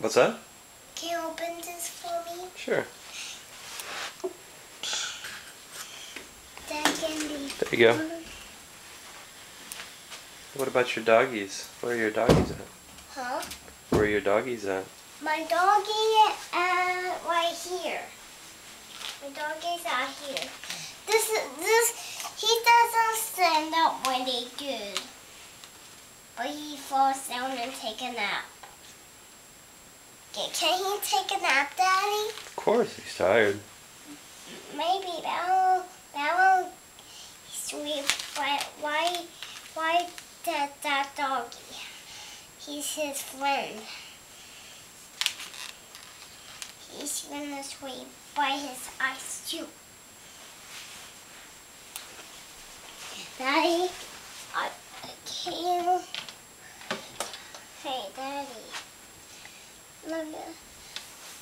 What's that? Can you open this for me? Sure. That can be. There you go. What about your doggies? Where are your doggies at? Huh? Where are your doggies at? My doggy right here. My doggies are here. He doesn't stand up really good. But he falls down and take a nap. Okay, can he take a nap, Daddy? Of course, he's tired. Maybe that will sweet. But why that doggy? He's his friend. He's gonna sleep by his ice too. Daddy, I can't. Hey, Daddy. Look.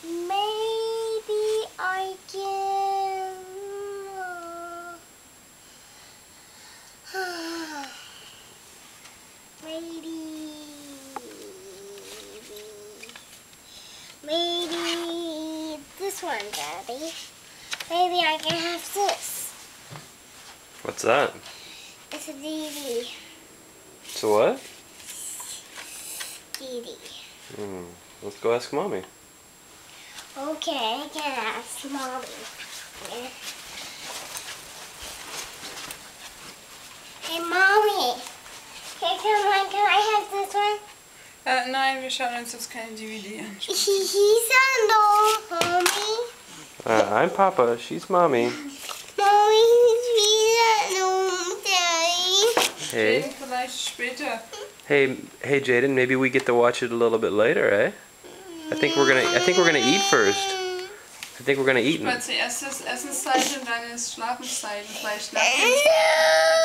Maybe I can. Maybe this one, Daddy. Maybe I can have this. What's that? It's a DVD. It's a what? DVD. Let's go ask Mommy. Okay, I can ask Mommy. Yeah. Hey, Mommy. Hey, can I have this one? Nein, wir schauen uns jetzt keine DVD an. He's a no, Mommy. I'm Papa. She's Mommy. Mommy, he's a no, Daddy. Hey. Vielleicht später. Hey, Jaden. Maybe we get to watch it a little bit later, eh? I think we're gonna eat first. I think we're gonna eat. Weil zuerst ist Essenszeit und dann ist Schlafenszeit. Vielleicht schlafen. No.